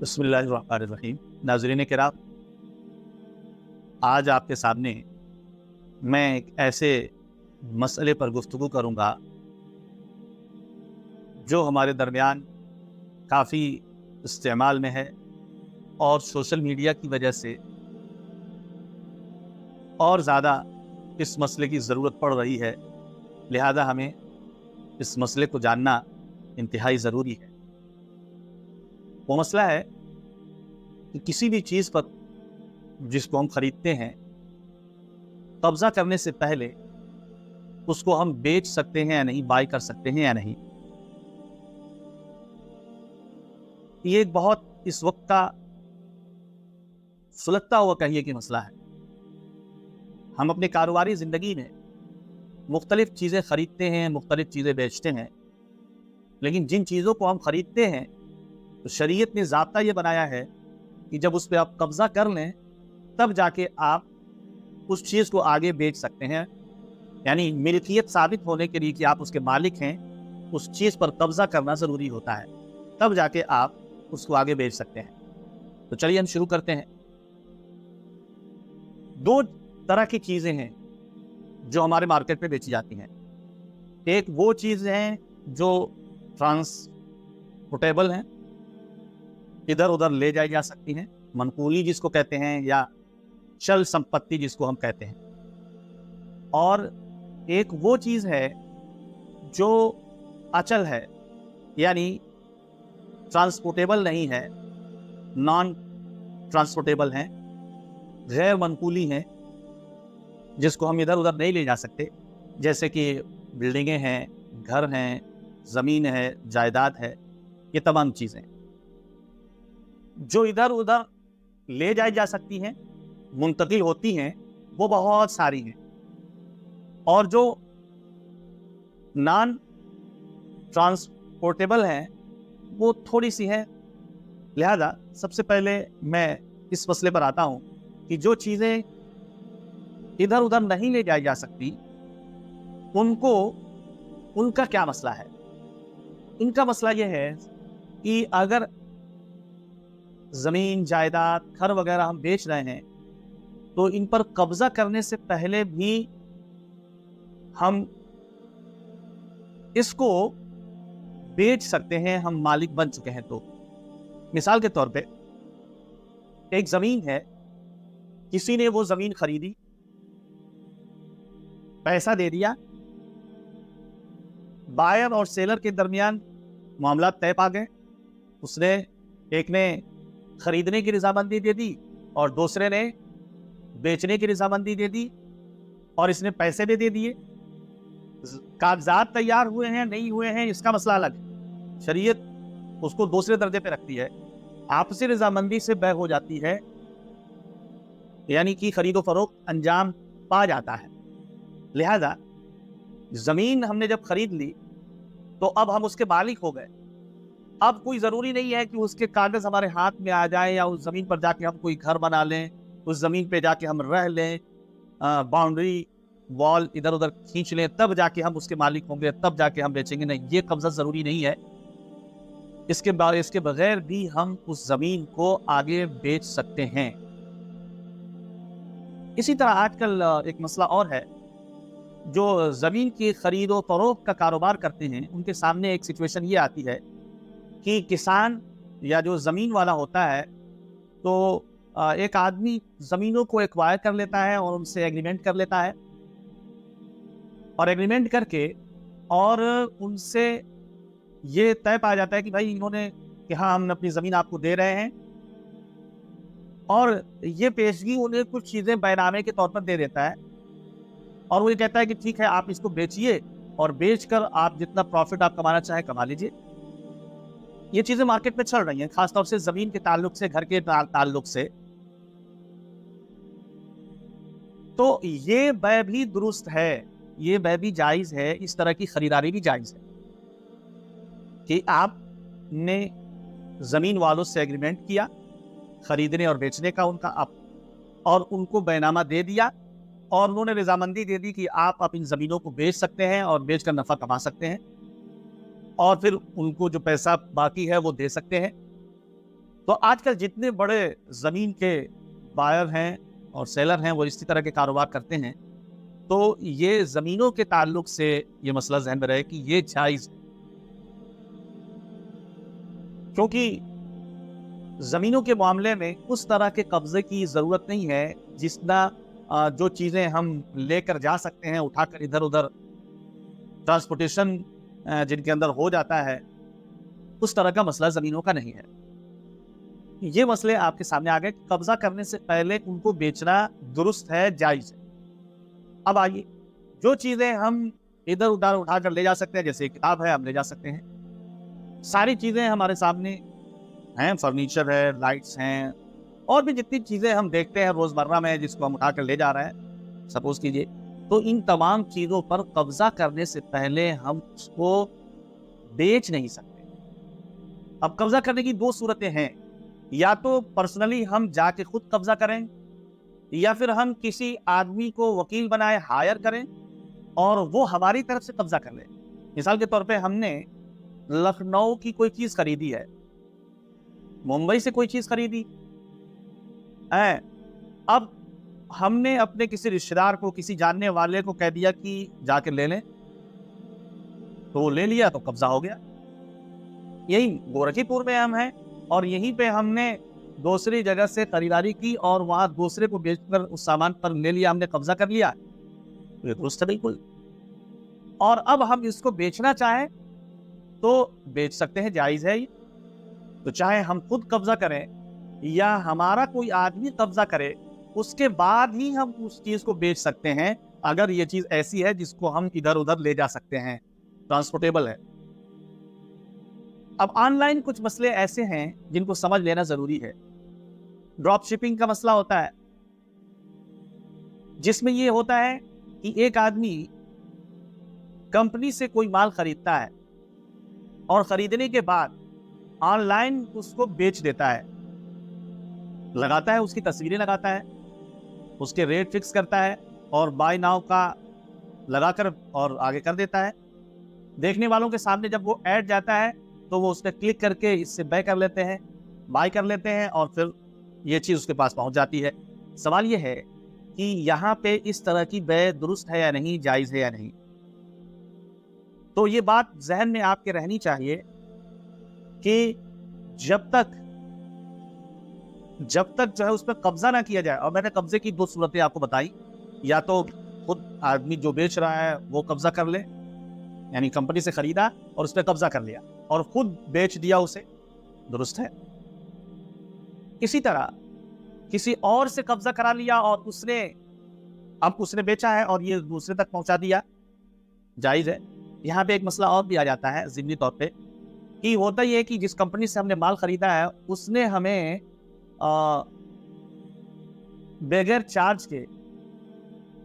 बिस्मिल्लाहिर्रहमानिर्रहीम। नाज़रीन किराम, आज आपके सामने मैं एक ऐसे मसले पर गुफ्तगू करूँगा जो हमारे दरमियान काफ़ी इस्तेमाल में है और सोशल मीडिया की वजह से और ज़्यादा इस मसले की ज़रूरत पड़ रही है। लिहाजा हमें इस मसले को जानना इंतहाई ज़रूरी है। वो मसला है कि किसी भी चीज़ पर जिसको हम खरीदते हैं, कब्ज़ा करने से पहले उसको हम बेच सकते हैं या नहीं, बाय कर सकते हैं या नहीं। ये एक बहुत इस वक्त का सुलगता हुआ कहिए कि मसला है। हम अपने कारोबारी ज़िंदगी में मुख्तलिफ़ चीज़ें खरीदते हैं, मुख्तलिफ़ चीज़ें बेचते हैं, लेकिन जिन चीज़ों को हम खरीदते हैं तो शरीयत ने ज़ाब्ता ये बनाया है कि जब उस पर आप कब्ज़ा कर लें तब जाके आप उस चीज़ को आगे बेच सकते हैं। यानी मिल्कियत साबित होने के लिए कि आप उसके मालिक हैं, उस चीज़ पर कब्ज़ा करना ज़रूरी होता है, तब जाके आप उसको आगे बेच सकते हैं। तो चलिए हम शुरू करते हैं। दो तरह की चीज़ें हैं जो हमारे मार्केट में बेची जाती हैं। एक वो चीज़ हैं जो ट्रांसपोर्टेबल हैं, इधर उधर ले जाई जा सकती हैं, मनकूली जिसको कहते हैं, या चल संपत्ति जिसको हम कहते हैं। और एक वो चीज़ है जो अचल है, यानी ट्रांसपोर्टेबल नहीं है, नॉन ट्रांसपोर्टेबल हैं, गैर मनकूली हैं, जिसको हम इधर उधर नहीं ले जा सकते। जैसे कि बिल्डिंगें हैं, घर हैं, ज़मीन है, जायदाद है, ये तमाम चीज़ें जो इधर उधर ले जाई जा सकती हैं, मुंतकिल होती हैं, वो बहुत सारी हैं। और जो नॉन ट्रांसपोर्टेबल हैं वो थोड़ी सी हैं। लिहाजा सबसे पहले मैं इस मसले पर आता हूँ कि जो चीज़ें इधर उधर नहीं ले जाई जा सकती उनका क्या मसला है। इनका मसला ये है कि अगर ज़मीन, जायदाद, घर वगैरह हम बेच रहे हैं तो इन पर कब्ज़ा करने से पहले भी हम इसको बेच सकते हैं, हम मालिक बन चुके हैं। तो मिसाल के तौर पे एक ज़मीन है, किसी ने वो ज़मीन खरीदी, पैसा दे दिया, बायर और सेलर के दरमियान मामला तय पा गए। एक ने खरीदने की रजामंदी दे दी और दूसरे ने बेचने की रजामंदी दे दी, और इसने पैसे भी दे दिए। कागजात तैयार हुए हैं नहीं हुए हैं इसका मसला अलग है, शरीयत उसको दूसरे दर्जे पे रखती है। आपसी रजामंदी से बै हो जाती है, यानी कि खरीदो फरोख्त अंजाम पा जाता है। लिहाजा जमीन हमने जब खरीद ली तो अब हम उसके मालिक हो गए। अब कोई ज़रूरी नहीं है कि उसके कागज़ हमारे हाथ में आ जाए या उस ज़मीन पर जाके हम कोई घर बना लें, उस ज़मीन पे जाके हम रह लें, बाउंड्री वॉल इधर उधर खींच लें, तब जाके हम उसके मालिक होंगे, तब जाके हम बेचेंगे। नहीं, ये कब्ज़ा ज़रूरी नहीं है। इसके बगैर भी हम उस ज़मीन को आगे बेच सकते हैं। इसी तरह आजकल एक मसला और है, जो ज़मीन की खरीद व फरोख्त का कारोबार करते हैं उनके सामने एक सिचुएशन ये आती है कि किसान या जो ज़मीन वाला होता है, तो एक आदमी ज़मीनों को एक्वायर कर लेता है और उनसे एग्रीमेंट कर लेता है, और एग्रीमेंट करके और उनसे ये तय पाया जाता है कि भाई इन्होंने कि हाँ, हम अपनी ज़मीन आपको दे रहे हैं, और ये पेशगी उन्हें कुछ चीज़ें बैनामे के तौर पर दे देता है, और वो ये कहता है कि ठीक है, आप इसको बेचिए और बेचकर आप जितना प्रॉफिट आप कमाना चाहें कमा लीजिए। ये चीज़ें मार्केट में चल रही हैं, खासतौर से ज़मीन के ताल्लुक से, घर के ताल्लुक से। तो ये बै भी दुरुस्त है, ये बै भी जायज़ है, इस तरह की खरीदारी भी जायज़ है कि आपने ज़मीन वालों से एग्रीमेंट किया खरीदने और बेचने का उनका, और उनको बैनामा दे दिया, और उन्होंने रजामंदी दे दी कि आप इन ज़मीनों को बेच सकते हैं और बेचकर नफ़ा कमा सकते हैं, और फिर उनको जो पैसा बाकी है वो दे सकते हैं। تو آج کل جتنے بڑے زمین کے بائر ہیں اور سیلر ہیں وہ اسی طرح کے کاروبار کرتے ہیں، تو یہ زمینوں کے تعلق سے یہ مسئلہ ذہن میں رہے کہ یہ جائز ہے، کیونکہ زمینوں کے معاملے میں اس طرح کے قبضے کی ضرورت نہیں ہے جس طرح جو چیزیں ہم لے کر جا سکتے ہیں، اٹھا کر ادھر ادھر ٹرانسپورٹیشن جن کے اندر ہو جاتا ہے، اس طرح کا مسئلہ زمینوں کا نہیں ہے۔ یہ مسئلے آپ کے سامنے آ گئے، قبضہ کرنے سے پہلے ان کو بیچنا درست ہے، جائز ہے۔ اب آئیے، جو چیزیں ہم ادھر ادھر اٹھا کر لے جا سکتے ہیں، جیسے کتاب ہے ہم لے جا سکتے ہیں، ساری چیزیں ہمارے سامنے ہیں، فرنیچر ہے، لائٹس ہیں، اور بھی جتنی چیزیں ہم دیکھتے ہیں روزمرہ میں جس کو ہم اٹھا کر لے جا رہے ہیں، سپوز کیجئے، تو ان تمام چیزوں پر قبضہ کرنے سے پہلے ہم اس کو بیچ نہیں سکتے۔ اب قبضہ کرنے کی دو صورتیں ہیں، یا تو پرسنلی ہم جا کے خود قبضہ کریں، یا پھر ہم کسی آدمی کو وکیل بنائے ہائر کریں اور وہ ہماری طرف سے قبضہ کر لے۔ مثال کے طور پہ ہم نے لکھنؤ کی کوئی چیز خریدی ہے، ممبئی سے کوئی چیز خریدی، اب ہم نے اپنے کسی رشتہ دار کو، کسی جاننے والے کو کہہ دیا کہ جا کے لے لیں، تو وہ لے لیا تو قبضہ ہو گیا۔ یہی گورکھی پور میں ہم ہیں اور یہیں پہ ہم نے دوسری جگہ سے خریداری کی اور وہاں دوسرے کو بیچ کر اس سامان پر لے لیا، ہم نے قبضہ کر لیا، یہ درست ہے بالکل۔ اور اب ہم اس کو بیچنا چاہیں تو بیچ سکتے ہیں، جائز ہے یہ۔ تو چاہے ہم خود قبضہ کریں یا ہمارا کوئی آدمی قبضہ کرے، اس کے بعد ہی ہم اس چیز کو بیچ سکتے ہیں، اگر یہ چیز ایسی ہے جس کو ہم ادھر ادھر لے جا سکتے ہیں، ٹرانسپورٹیبل ہے۔ اب آن لائن کچھ مسئلے ایسے ہیں جن کو سمجھ لینا ضروری ہے۔ ڈراپ شپنگ کا مسئلہ ہوتا ہے، جس میں یہ ہوتا ہے کہ ایک آدمی کمپنی سے کوئی مال خریدتا ہے اور خریدنے کے بعد آن لائن اس کو بیچ دیتا ہے، لگاتا ہے، اس کی تصویریں لگاتا ہے، اس کے ریٹ فکس کرتا ہے اور بائی ناؤ کا لگا کر اور آگے کر دیتا ہے۔ دیکھنے والوں کے سامنے جب وہ ایڈ جاتا ہے تو وہ اس پہ کلک کر کے اس سے بائی کر لیتے ہیں، اور پھر یہ چیز اس کے پاس پہنچ جاتی ہے۔ سوال یہ ہے کہ یہاں پہ اس طرح کی بے درست ہے یا نہیں، جائز ہے یا نہیں۔ تو یہ بات ذہن میں آپ کے رہنی چاہیے کہ جب تک جو ہے اس پہ قبضہ نہ کیا جائے، اور میں نے قبضے کی دو صورتیں آپ کو بتائی، یا تو خود آدمی جو بیچ رہا ہے وہ قبضہ کر لے، یعنی کمپنی سے خریدا اور اس پہ قبضہ کر لیا اور خود بیچ دیا اسے، درست ہے۔ اسی طرح کسی اور سے قبضہ کرا لیا اور اس نے بیچا ہے اور یہ دوسرے تک پہنچا دیا، جائز ہے۔ یہاں پہ ایک مسئلہ اور بھی آ جاتا ہے ضمنی طور پہ، کہ ہوتا یہ ہے کہ جس کمپنی سے ہم نے مال خریدا ہے اس نے ہمیں بغیر چارج کے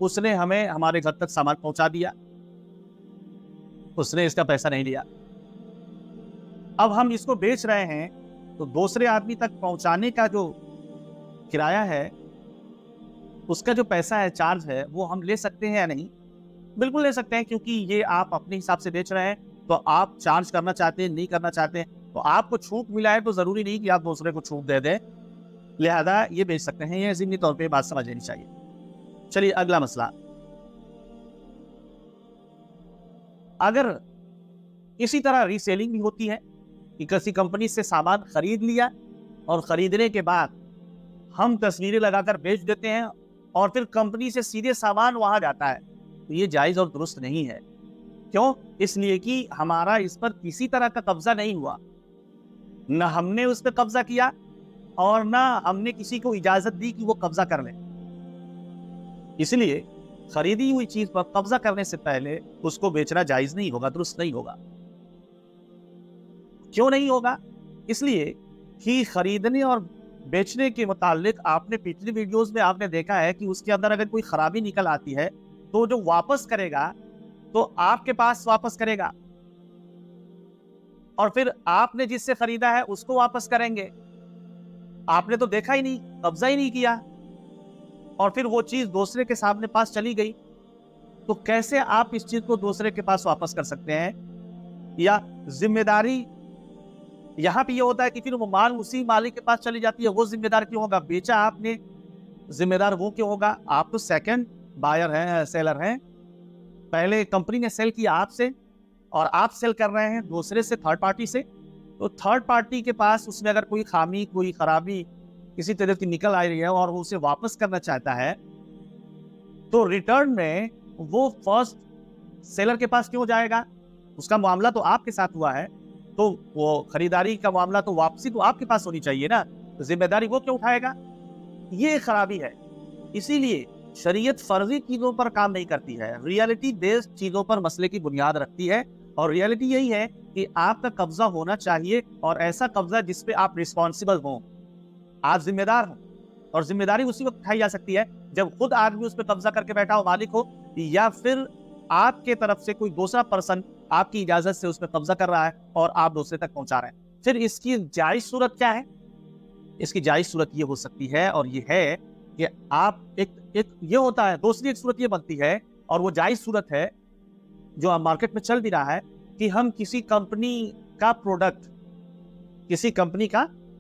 اس نے ہمیں ہمارے گھر تک سامان پہنچا دیا، اس نے اس کا پیسہ نہیں لیا۔ اب ہم اس کو بیچ رہے ہیں تو دوسرے آدمی تک پہنچانے کا جو کرایہ ہے، اس کا جو پیسہ ہے، چارج ہے، وہ ہم لے سکتے ہیں یا نہیں؟ بالکل لے سکتے ہیں، کیونکہ یہ آپ اپنے حساب سے بیچ رہے ہیں، تو آپ چارج کرنا چاہتے ہیں، نہیں کرنا چاہتے ہیں، تو آپ کو چھوٹ ملا ہے تو ضروری نہیں کہ آپ دوسرے کو چھوٹ دے دیں، لہذا یہ بیچ سکتے ہیں۔ یہ ضمنی طور پہ بات سمجھ لینی چاہیے۔ چلیے اگلا مسئلہ، اگر اسی طرح ری سیلنگ بھی ہوتی ہے کہ کسی کمپنی سے سامان خرید لیا اور خریدنے کے بعد ہم تصویریں لگا کر بیچ دیتے ہیں اور پھر کمپنی سے سیدھے سامان وہاں جاتا ہے، تو یہ جائز اور درست نہیں ہے۔ کیوں؟ اس لیے کہ ہمارا اس پر کسی طرح کا قبضہ نہیں ہوا، نہ ہم نے اس پہ قبضہ کیا اور نہ ہم نے کسی کو اجازت دی کہ وہ قبضہ کر لیں۔ اس لیے خریدی ہوئی چیز پر قبضہ کرنے سے پہلے اس کو بیچنا جائز نہیں ہوگا، درست نہیں ہوگا۔ کیوں نہیں ہوگا؟ اس لیے کہ خریدنے اور بیچنے کے متعلق آپ نے پچھلی ویڈیوز میں آپ نے دیکھا ہے کہ اس کے اندر اگر کوئی خرابی نکل آتی ہے تو جو واپس کرے گا تو آپ کے پاس واپس کرے گا، اور پھر آپ نے جس سے خریدا ہے اس کو واپس کریں گے۔ آپ نے تو دیکھا ہی نہیں، قبضہ ہی نہیں کیا، اور پھر وہ چیز دوسرے کے سامنے پاس چلی گئی، تو کیسے آپ اس چیز کو دوسرے کے پاس واپس کر سکتے ہیں؟ یا ذمہ داری यहाँ पे ये होता है कि फिर वो माल उसी मालिक के पास चली जाती है, वो जिम्मेदार क्यों होगा? बेचा आपने, जिम्मेदार वो क्यों होगा? आप तो सेकंड बायर हैं, सेलर हैं। पहले कंपनी ने सेल किया आपसे और आप सेल कर रहे हैं दूसरे से, थर्ड पार्टी से। तो थर्ड पार्टी के पास उसमें अगर कोई खामी, कोई खराबी किसी तरह की निकल आ रही है और वो उसे वापस करना चाहता है, तो रिटर्न में वो फर्स्ट सेलर के पास क्यों जाएगा? उसका मामला तो आपके साथ हुआ है, तो वो खरीदारी का मामला तो वापसी तो आपके पास होनी चाहिए ना, तो जिम्मेदारी वो क्यों उठाएगा? ये खराबी है। इसीलिए शरीयत फर्जी चीजों पर काम नहीं करती है, रियलिटी बेस्ड चीजों पर मसले की बुनियाद रखती है। और रियलिटी यही है कि आपका कब्जा होना चाहिए, और ऐसा कब्जा जिसपे आप रिस्पॉन्सिबल हों, आप जिम्मेदार हो। और जिम्मेदारी उसी वक्त उठाई जा सकती है जब खुद आदमी उस पर कब्जा करके बैठा हो, मालिक हो, या फिर आपके तरफ से कोई दूसरा पर्सन आपकी इजाजत से उस पर कब्जा कर रहा है और आप दूसरे तक पहुंचा रहे हैं। फिर इसकी जायज सूरत क्या है? इसकी जायज सूरत ये हो सकती है, और ये है कि आप एक ये होता है, दूसरी एक सूरत ये बनती है, और वो जायज सूरत है जो मार्केट में चल भी रहा है, कि हम किसी कंपनी का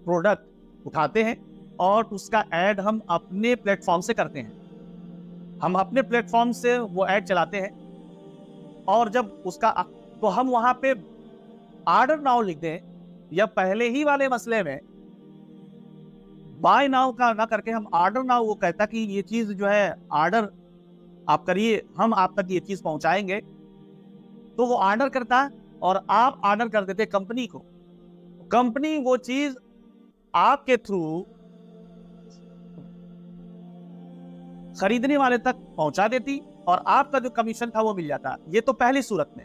प्रोडक्ट उठाते हैं और उसका ऐड हम अपने प्लेटफॉर्म से करते हैं। हम अपने प्लेटफॉर्म से वो ऐड चलाते हैं, और जब उसका तो हम वहां पे ऑर्डर नाउ लिख दें, या पहले ही वाले मसले में बाय नाउ का ना करके हम ऑर्डर नाउ, वो कहता कि ये चीज जो है ऑर्डर आप करिए, हम आप तक ये चीज पहुंचाएंगे। तो वो ऑर्डर करता और आप ऑर्डर कर देते कंपनी को। कंपनी वो चीज आपके थ्रू खरीदने वाले तक पहुंचा देती और आपका जो कमीशन था वो मिल जाता। ये तो पहली सूरत में।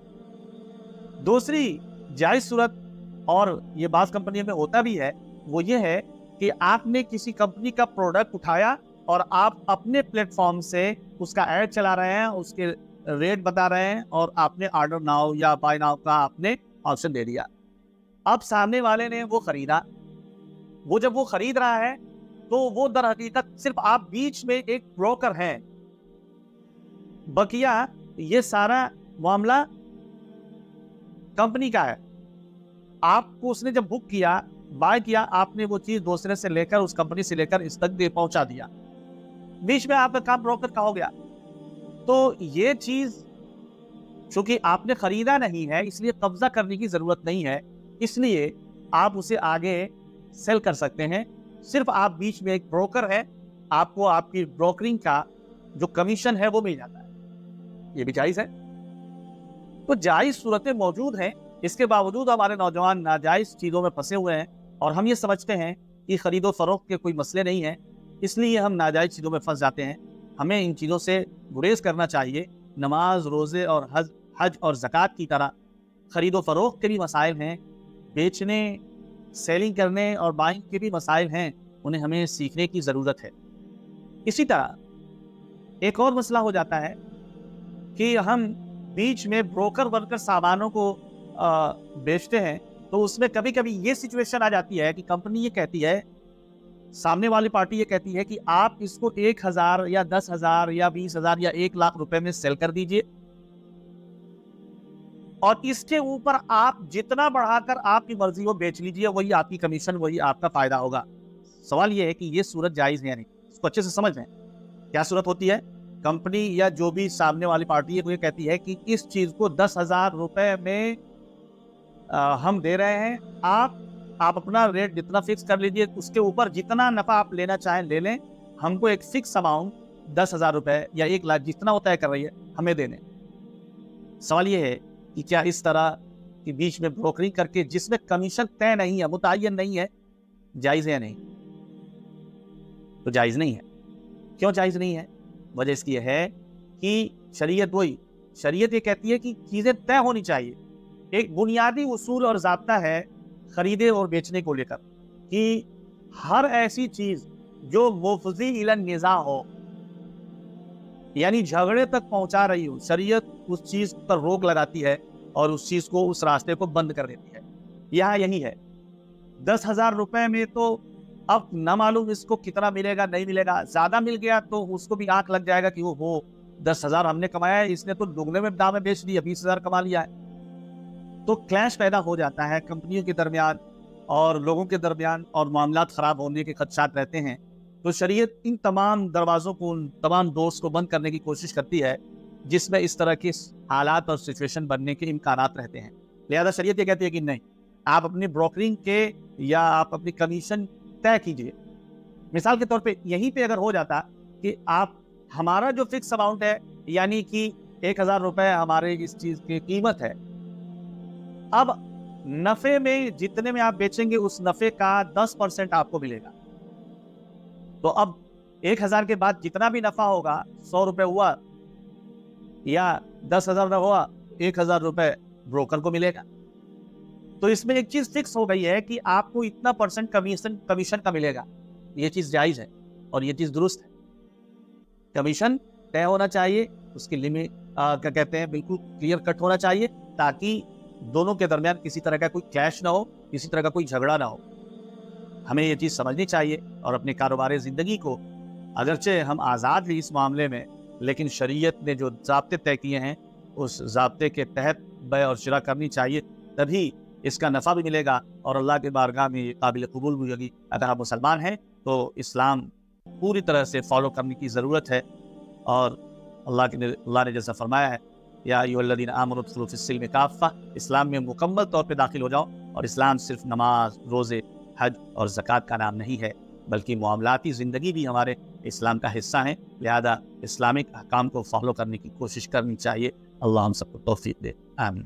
दूसरी जायज सूरत, और ये बात कंपनियों में होता भी है, वो ये है कि आपने किसी कंपनी का प्रोडक्ट उठाया और आप अपने प्लेटफॉर्म से उसका ऐड चला रहे हैं, उसके रेट बता रहे हैं, और आपने ऑर्डर नाउ या बाय नाउ का आपने ऑप्शन दे दिया। अब सामने वाले ने वो खरीदा, वो जब वो खरीद रहा है तो वो दर हकीकत सिर्फ आप बीच में एक ब्रोकर हैं। बकिया ये सारा मामला कंपनी का है। आपको उसने जब बुक किया, बाय किया, आपने वो चीज दूसरे से लेकर, उस कंपनी से लेकर इस तक दे पहुंचा दिया, बीच में आपका काम ब्रोकर का हो गया। तो ये चीज चूंकि आपने खरीदा नहीं है, इसलिए कब्जा करने की जरूरत नहीं है, इसलिए आप उसे आगे सेल कर सकते हैं। सिर्फ आप बीच में एक ब्रोकर है, आपको आपकी ब्रोकरिंग का जो कमीशन है वो मिल जाता है। ये भी जायज है। तो जायज सूरतें मौजूद हैं, इसके बावजूद हमारे नौजवान नाजायज चीजों में फंसे हुए हैं, और हम ये समझते हैं कि खरीदो फरोख्त के कोई मसले नहीं है, इसलिए हम नाजायज चीजों में फंस जाते हैं। हमें इन चीज़ों से गुरेज करना चाहिए। नमाज, रोज़े और हज और ज़कात की तरह ख़रीदो फ़रोख्त के भी मसाइल हैं, बेचने, सेलिंग करने और बाइंग के भी मसाइल हैं, उन्हें हमें सीखने की ज़रूरत है। इसी तरह एक और मसला हो जाता है कि हम बीच में ब्रोकर बनकर सामानों को बेचते हैं, तो उसमें कभी कभी ये सिचुएशन आ जाती है कि कंपनी ये कहती है, सामने वाली पार्टी ये कहती है कि आप इसको 1000 या 10,000 या 20,000 या 1 लाख रुपए में सेल कर दीजिए, और इसके ऊपर आप जितना बढ़ाकर आपकी मर्जी हो बेच लीजिए, वही आपकी कमीशन, वही आपका फायदा होगा। सवाल ये है कि ये सूरत जायज है या नहीं, इसको अच्छे से समझ लें। क्या सूरत होती है? कंपनी या जो भी सामने वाली पार्टी है वो ये कहती है कि इस चीज को 10,000 रुपए में हम दे रहे हैं, आप अपना रेट जितना फिक्स कर लीजिए, उसके ऊपर जितना नफा आप लेना चाहें ले लें, हमको एक फिक्स अमाउंट 10,000 रुपए या 1 लाख जितना वो तय कर रही है हमें देने। सवाल ये है कि क्या इस तरह के बीच में ब्रोकरिंग करके जिसमें कमीशन तय नहीं है, मुतय्यन नहीं है, जायज है या नहीं? तो जायज नहीं है। क्यों जायज नहीं है? वजह इसकी है कि शरीयत ये कहती है कि चीजें तय होनी चाहिए। एक बुनियादी उसूल और ज़ाब्ता है खरीदे और बेचने को लेकर कि हर ऐसी चीज जो मुफ़ज़ी इलन निज़ा हो, यानी झगड़े तक पहुंचा रही हो, शरीयत उस चीज पर रोक लगाती है और उस चीज को, उस रास्ते को बंद कर देती है। यहाँ यही है। 10,000 रुपए में तो अब न मालूम इसको कितना मिलेगा, नहीं मिलेगा। ज्यादा मिल गया तो उसको भी आंख लग जाएगा कि वो 10,000 हमने कमाया है, इसने तो दुगने में दाम में बेच दिया, 20,000 कमा लिया है। तो क्लैश पैदा हो जाता है कंपनियों के दरमियान, اور لوگوں کے درمیان اور معاملات خراب ہونے کے خدشات رہتے ہیں، تو شریعت ان تمام دروازوں کو، ان تمام ڈورز کو بند کرنے کی کوشش کرتی ہے جس میں اس طرح کی حالات اور سچویشن بننے کے امکانات رہتے ہیں۔ لہذا شریعت یہ کہتی ہے کہ نہیں، آپ اپنی بروکرنگ کے یا آپ اپنی کمیشن طے کیجئے۔ مثال کے طور پہ یہیں پہ اگر ہو جاتا کہ آپ، ہمارا جو فکس اماؤنٹ ہے یعنی کہ 1000 روپے ہمارے اس چیز کی قیمت ہے، اب نفع میں جتنے میں آپ بیچیں گے اس نفع کا 10% آپ کو ملے گا، تو اب 1000 کے بعد جتنا بھی نفع ہوگا، 100 روپے ہوا یا 10,000 ہوا، 1000 روپے بروکر کو ملے گا۔ تو اس میں ایک چیز فکس ہو گئی ہے کہ آپ کو اتنا پرسنٹ کمیشن کا ملے گا۔ یہ چیز جائز ہے اور یہ چیز درست ہے۔ کمیشن طے ہونا چاہیے، اس کی لمٹ کیا کہتے ہیں بالکل کلیئر کٹ ہونا چاہیے، تاکہ دونوں کے درمیان کسی طرح کا کوئی کلیش نہ ہو، کسی طرح کا کوئی جھگڑا نہ ہو۔ ہمیں یہ چیز سمجھنی چاہیے اور اپنے کاروباری زندگی کو، اگرچہ ہم آزاد ہیں اس معاملے میں، لیکن شریعت نے جو ضابطے طے کیے ہیں اس ضابطے کے تحت بیع اور شراء کرنی چاہیے، تبھی اس کا نفع بھی ملے گا اور اللہ کے بارگاہ میں یہ قابل قبول بھی ہوگی۔ اگر آپ مسلمان ہیں تو اسلام پوری طرح سے فالو کرنے کی ضرورت ہے، اور اللہ نے جیسا فرمایا ہے، یا ایھا الذین آمنوا ادخلوا فی السلم کافہ، اسلام میں مکمل طور پہ داخل ہو جاؤ۔ اور اسلام صرف نماز، روزے، حج اور زکوٰۃ کا نام نہیں ہے، بلکہ معاملاتی زندگی بھی ہمارے اسلام کا حصہ ہیں۔ لہذا اسلامک احکام کو فالو کرنے کی کوشش کرنی چاہیے۔ اللہ ہم سب کو توفیق دے، آمین۔